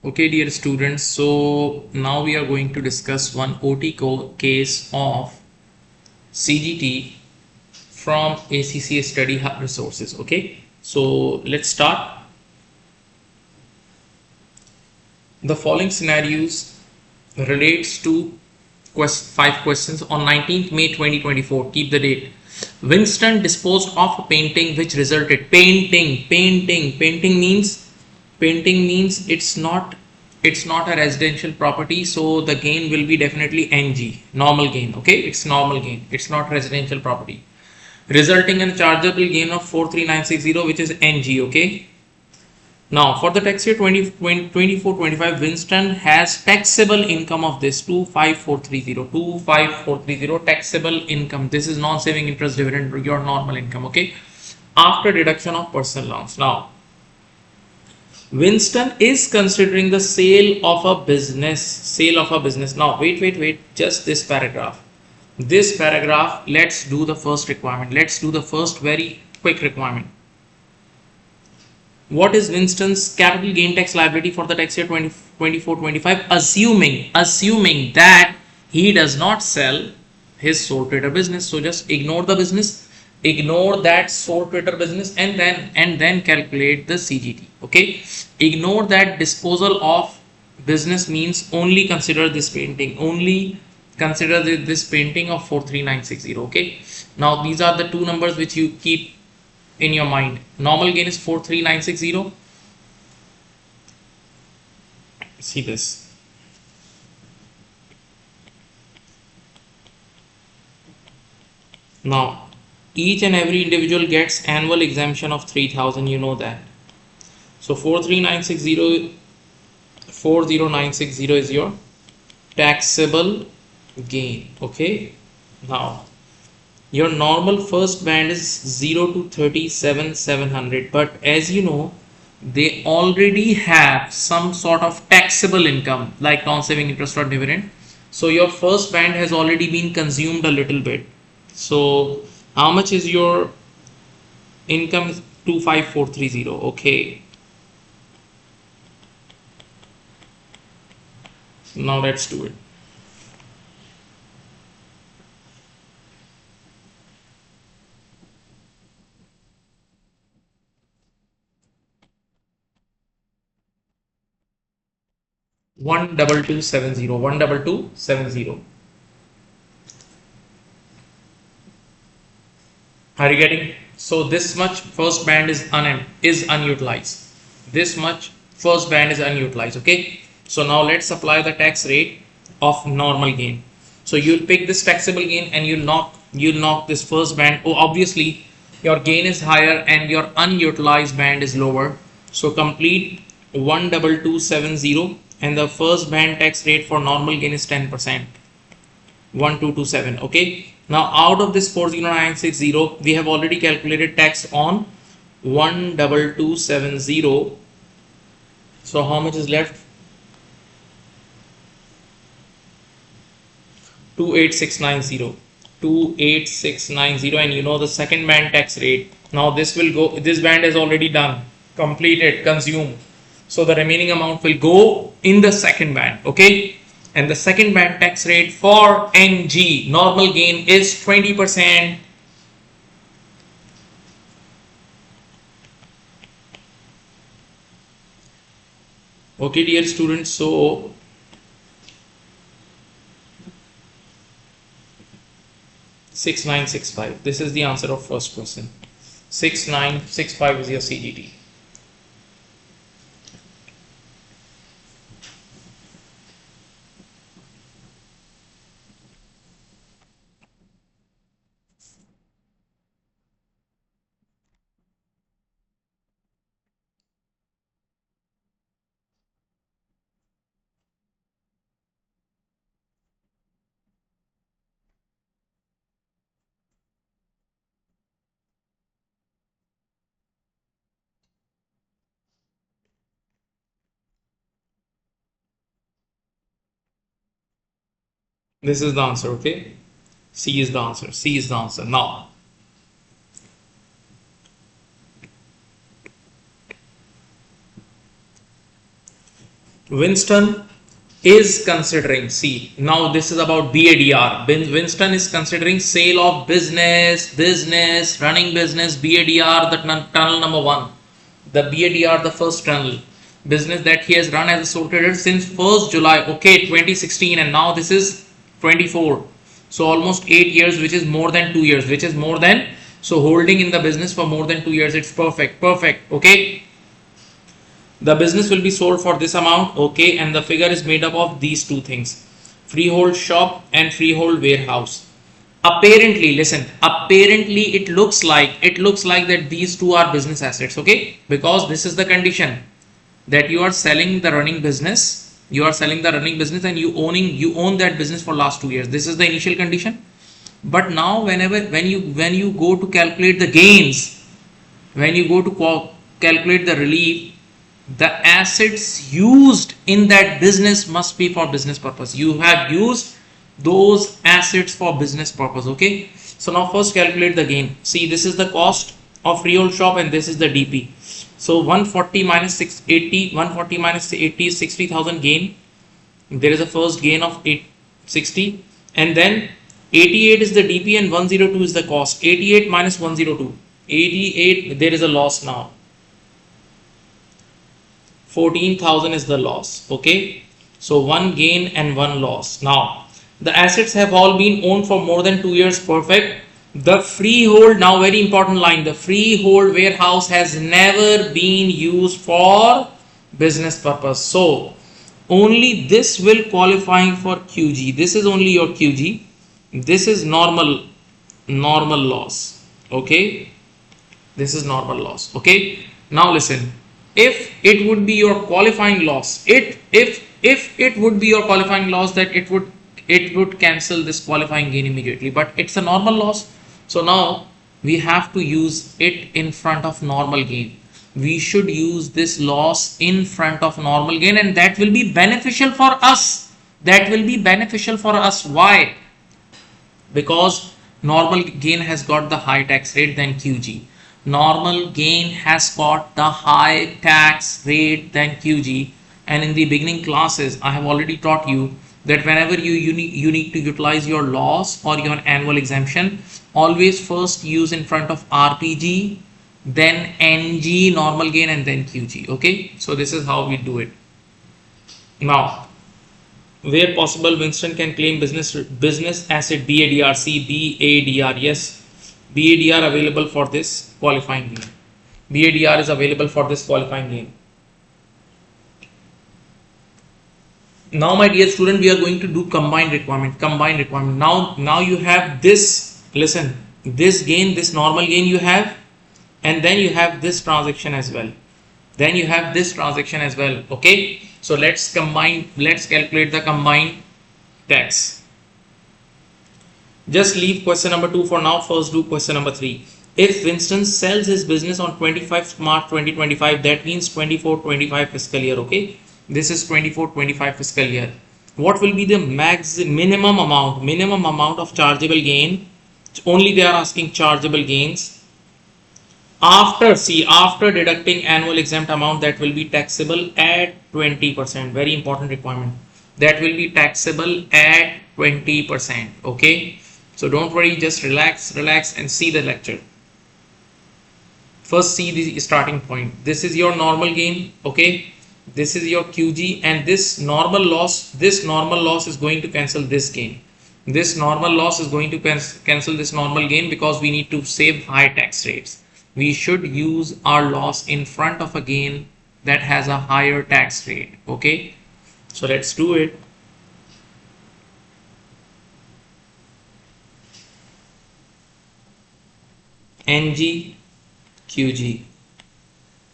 Okay, dear students, so now we are going to discuss one OT case of CGT from ACCA Study Hub Resources. Okay, so let's start. The following scenarios relates to 5 questions on 19th May 2024. Keep the date. Winston disposed of a painting which resulted painting means it's not a residential property, so the gain will be definitely NG, normal gain. Okay, it's normal gain, it's not residential property, resulting in a chargeable gain of 43960, which is NG. Okay, now for the tax year 2024-25, Winston has taxable income of this 25430 taxable income. This is non-saving interest, dividend, your normal income. Okay, after deduction of personal loans. Now Winston is considering the sale of a business. Now wait, just this paragraph. Let's do the first requirement. Let's do the first very quick requirement. What is Winston's capital gain tax liability for the tax year 2024-25, assuming that he does not sell his sole trader business? So just ignore the business, ignore that sole trader business, and then calculate the CGT. Okay, ignore that disposal of business means only consider this painting, this painting of 43960. Okay, now these are the two numbers which you keep in your mind. Normal gain is 43960. See this. Now each and every individual gets annual exemption of 3000, you know that. So 40960 is your taxable gain. Okay, now your normal first band is 0 to 37,700, but as you know, they already have some sort of taxable income like non-saving interest or dividend. So your first band has already been consumed a little bit. So how much is your income? 25430. Okay, now let's do it. One double two seven zero. Are you getting? So this much first band is unutilized. This much first band is unutilized. Okay, so now let's apply the tax rate of normal gain. So you'll pick this taxable gain and you'll knock this first band. Oh, obviously your gain is higher and your unutilized band is lower, so complete 12270, and the first band tax rate for normal gain is 10%, 1227. Okay, now out of this 40960, we have already calculated tax on 12270. So how much is left? 28690, and you know the second band tax rate. Now this band is already done, completed, consumed, so the remaining amount will go in the second band. Okay, and the second band tax rate for NG, normal gain, is 20%. Okay, dear students, so 6965. This is the answer of first question. 6965 is your CGT. This is the answer. Okay, C is the answer. C is the answer. Now Winston is considering, see, now this is about BADR. Winston is considering sale of business, running business, BADR, the tunnel number 1. The BADR, the first tunnel business that he has run as a sole trader since 1st July, okay, 2016, and now this is 24. So almost 8 years, which is more than 2 years, which is more than, so holding in the business for more than 2 years, it's perfect, okay. The business will be sold for this amount, okay, and the figure is made up of these two things, freehold shop and freehold warehouse. Apparently, listen, apparently it looks like that these two are business assets, okay, because this is the condition that you are selling the running business, and you own that business for last 2 years. This is the initial condition. But now when you go to calculate the gains, when you go to calculate the relief, the assets used in that business must be for business purpose. You have used those assets for business purpose, okay. So now first calculate the gain. See, this is the cost of freehold shop and this is the DP. So 140 minus 680, 140 minus 80 is 60,000 gain. There is a first gain of 860, and then 88 is the DP and 102 is the cost. 88 minus 102, 88, there is a loss now. 14,000 is the loss, okay. So one gain and one loss. Now the assets have all been owned for more than 2 years, perfect. The freehold, now very important line, the freehold warehouse has never been used for business purpose. So only this will qualify for QG. This is only your QG. This is normal loss, okay. This is normal loss, okay. Now listen, if it would be your qualifying loss, if it would be your qualifying loss, that it would cancel this qualifying gain immediately, but it's a normal loss. So now we have to use it in front of normal gain. We should use this loss in front of normal gain, and that will be beneficial for us. Why? Because normal gain has got the high tax rate than QG. Normal gain has got the high tax rate than QG, and in the beginning classes I have already taught you that whenever you need to utilize your loss or your annual exemption, always first use in front of RPG, then NG, normal gain, and then QG, okay. So this is how we do it. Now where possible, Winston can claim business asset BADR. See, BADR, yes, BADR available for this qualifying gain. BADR is available for this qualifying gain. Now my dear student, we are going to do combined requirement. Now you have this, listen, this gain, this normal gain you have, and then you have this transaction as well. Okay. So let's calculate the combined tax. Just leave question number 2 for now. First do question number 3. If Winston sells his business on 25th March 2025, that means 24-25 fiscal year, okay. This is 24-25 fiscal year. What will be the minimum amount of chargeable gain? Only they are asking chargeable gains. After deducting annual exempt amount, that will be taxable at 20%. Very important requirement. That will be taxable at 20%. Okay. So don't worry, just relax and see the lecture. First see the starting point. This is your normal gain. Okay. This is your QG, and this normal loss is going to cancel this gain. This normal loss is going to cancel this normal gain, because we need to save high tax rates. We should use our loss in front of a gain that has a higher tax rate. Okay, so let's do it. NG QG.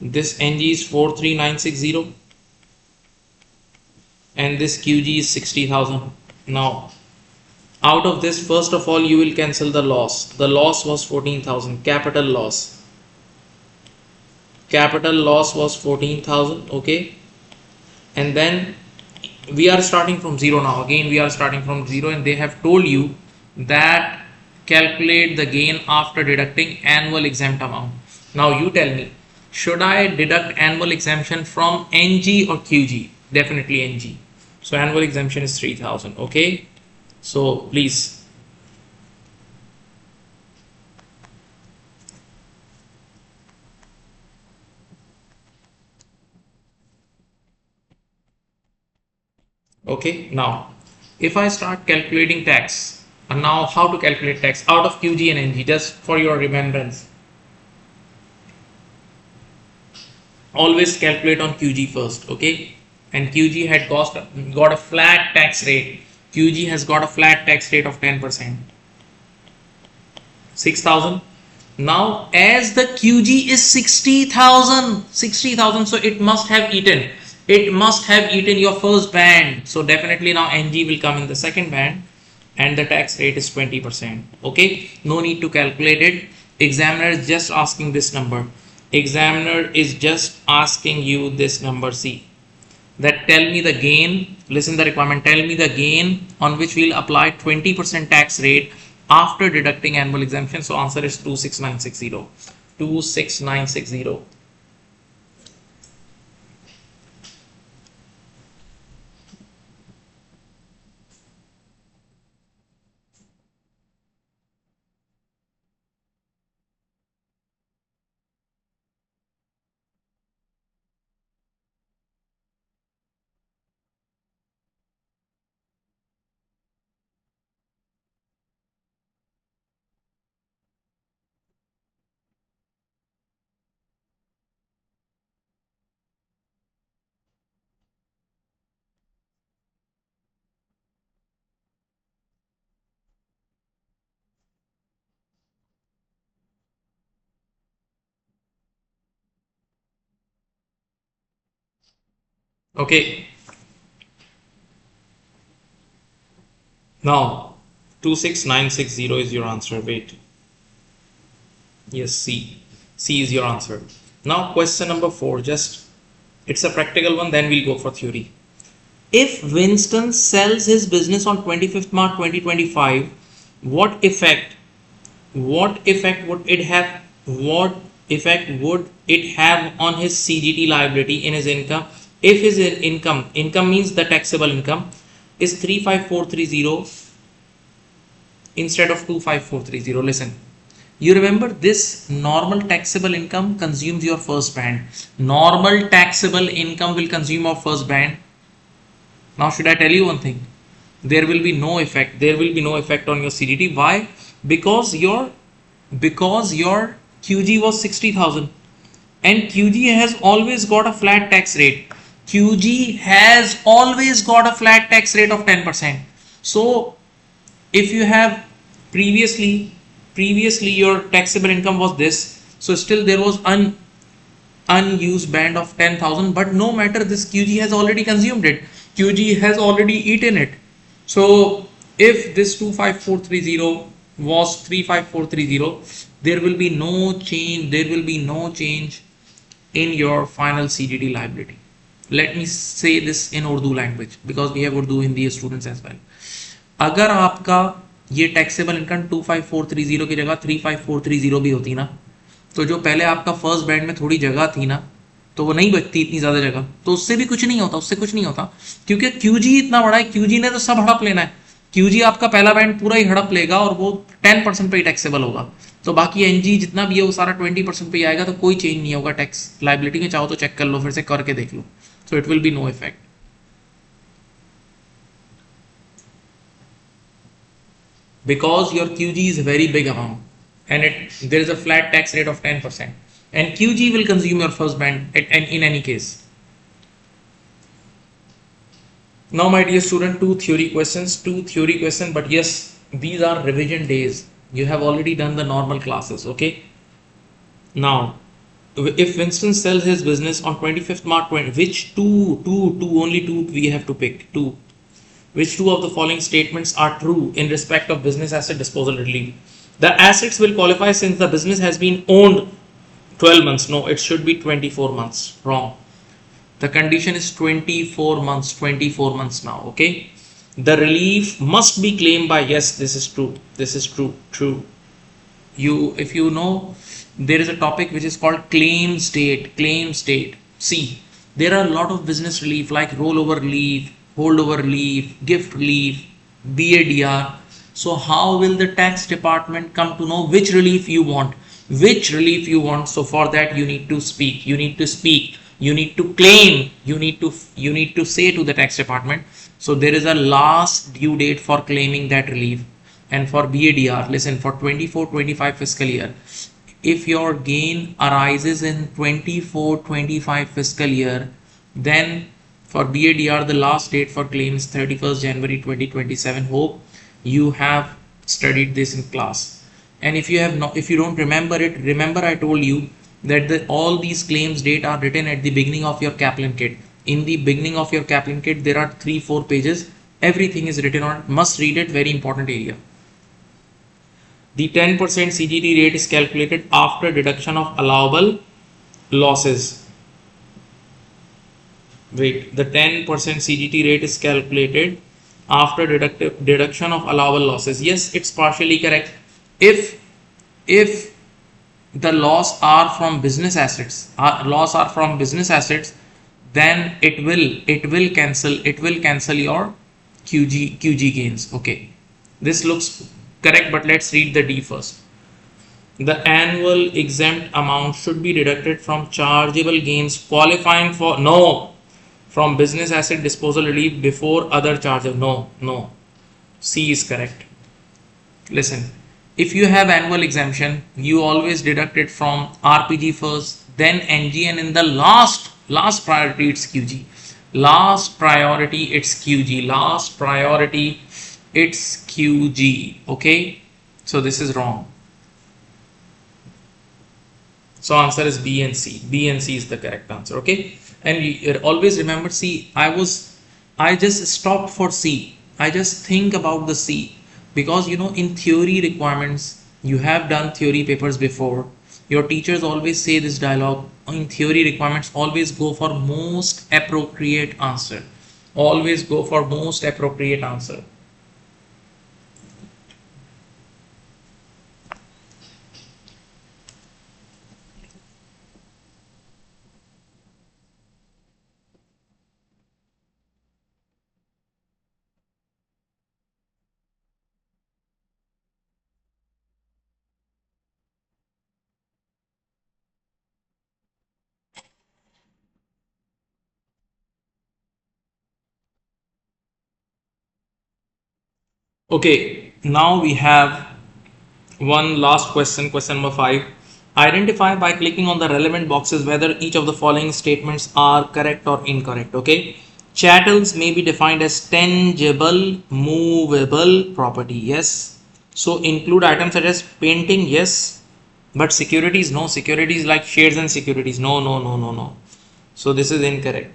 This NG is 43960 and this QG is 60,000. Now out of this, first of all, you will cancel the loss. The loss was 14,000. Capital loss was 14,000. Okay, and then we are starting from 0 now. Again we are starting from 0, and they have told you that calculate the gain after deducting annual exempt amount. Now you tell me, should I deduct annual exemption from NG or QG? definitely NG. So annual exemption is 3,000. Okay, so please. Okay, now if I start calculating tax, and now how to calculate tax out of QG and NG, just for your remembrance, always calculate on QG first. Okay, and QG had got a flat tax rate. QG has got a flat tax rate of 10%, 6,000. Now as the QG is 60,000, so it must have eaten your first band. So definitely now NG will come in the second band, and the tax rate is 20%. Okay, no need to calculate it. Examiner is just asking this number. Examiner is just asking you this number. See that, tell me the gain. Listen the requirement. Tell me the gain on which we'll apply 20% tax rate after deducting annual exemption. So answer is 26960. 26960. Okay, now 26960 is your answer. Wait, yes, C is your answer. Now question number 4, just it's a practical one, then we'll go for theory. If Winston sells his business on 25th March 2025, what effect would it have on his CGT liability in his income if his income means the taxable income is 35430 instead of 25430? Listen, you remember this normal taxable income consumes your first band. Normal taxable income will consume your first band. Now should I tell you one thing? There will be no effect. There will be no effect on your CGT. Why? Because your QG was 60,000 and QG has always got a flat tax rate. QG has always got a flat tax rate of 10%. So if you have previously your taxable income was this, so still there was unused band of 10,000, but no matter, this QG has already consumed it. QG has already eaten it. So if this 25430 was 35430, there will be no change in your final CGT liability. Let me say this in Urdu language because we have Urdu Hindi students as well. अगर आपका ये taxable income 25430 की जगह 35430 भी होती ना, तो जो पहले आपका फर्स्ट बैंड में थोड़ी जगह थी ना, तो वो नहीं बचती इतनी ज्यादा जगह, तो उससे भी कुछ नहीं होता, क्योंकि QG इतना बड़ा है, QG ने तो सब हड़प लेना है। QG आपका पहला बैंड पूरा ही हड़प लेगा और वो 10% पे ही टैक्सेबल होगा, तो बाकी NG जितना भी है वो सारा 20% पे ही आएगा, तो कोई चेंज नहीं होगा टैक्स लाइबिलिटी में। चाहो तो चेक कर लो, फिर से करके देख लो, so it will be no effect. Because your QG is a very big amount and there is a flat tax rate of 10% and QG will consume your first band in any case. Now my dear student, two theory questions, but yes, these are revision days. You have already done the normal classes, okay? Now, if Winston sells his business on 25th March 20, which only two we have to pick, two. Which two of the following statements are true in respect of business asset disposal relief? The assets will qualify since the business has been owned 12 months. No, it should be 24 months. Wrong. The condition is 24 months now. Okay. The relief must be claimed by, yes, this is true. True. If you know, there is a topic which is called claim state. See, There are a lot of business relief like rollover leave, holdover leave, gift leave, BADR. So how will the tax department come to know which relief you want? Which relief you want? So for that you need to speak. You need to speak. You need to claim. You need to say to the tax department. So there is a last due date for claiming that relief. And for BADR, listen, for 24-25 fiscal year, if your gain arises in 24-25 fiscal year, then for BADR the last date for claim is 31st January 2027. Hope you have studied this in class. And if you have not, if you don't remember it, remember I told you that all these claims date are written at the beginning of your Kaplan kit. In the beginning of your Kaplan kit there are 3-4 pages. Everything is written on it. Must read it. Very important area. The 10% CGT rate is calculated after deduction of allowable losses. Wait, the 10% CGT rate is calculated after deduction of allowable losses. Yes, it's partially correct. If the loss are from business assets, then it will cancel your QG gains. Okay, this looks correct, but let's read the D first. The annual exempt amount should be deducted from chargeable gains qualifying for from business asset disposal relief before other charges. No. C is correct. Listen, if you have annual exemption, you always deduct it from RPG first, then NG, and in the last priority it's QG. Last priority it's QG. Okay, so this is wrong. So answer is B and C. B and C is the correct answer. Okay, and you always remember C. I just stopped for C. I just think about the C, because in theory requirements you have done theory papers before. Your teachers always say this dialogue. In theory requirements, always go for most appropriate answer. Always go for most appropriate answer. Okay, now we have one last question, question number 5. Identify by clicking on the relevant boxes whether each of the following statements are correct or incorrect. Okay, chattels may be defined as tangible movable property. Yes, so include items such as painting. Yes, but securities, no. Securities like shares and securities, no. So this is incorrect.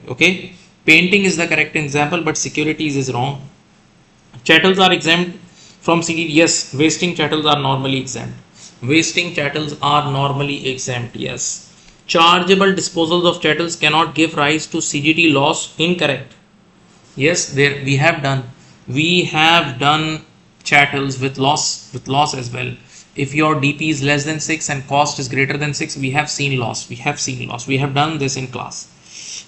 Okay, painting is the correct example, but securities is wrong. Chattels are exempt from CGT. Yes, wasting chattels are normally exempt. Yes. Chargeable disposals of chattels cannot give rise to CGT loss. Incorrect. Yes, there we have done chattels with loss as well. If your DP is less than 6 and cost is greater than 6, we have seen loss. We have done this in class.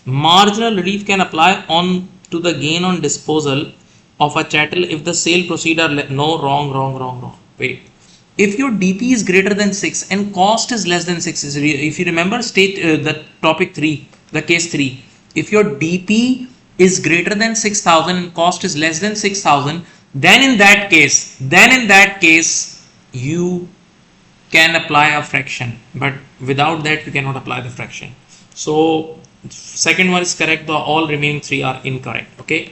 Marginal relief can apply on to the gain on disposal of a chattel if the sale proceed are wrong. Wait, if your DP is greater than 6 and cost is less than 6, if you remember the topic 3, the case 3, if your DP is greater than 6,000 and cost is less than 6,000, then in that case you can apply a fraction, but without that you cannot apply the fraction. So second one is correct, the all remaining 3 are incorrect. Okay,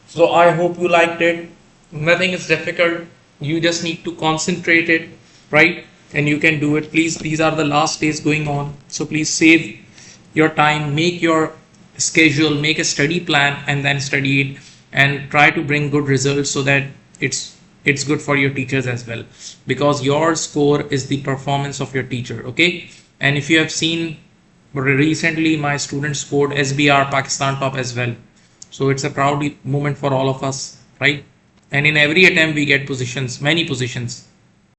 so I hope you liked it. Nothing is difficult. You just need to concentrate it, right? And you can do it. Please, these are the last days going on. So please save your time, make your schedule, make a study plan, and then study it and try to bring good results so that it's good for your teachers as well, because your score is the performance of your teacher. Okay, and if you have seen recently, my students scored SBR Pakistan top as well. So it's a proud moment for all of us, right? And in every attempt we get positions, many positions.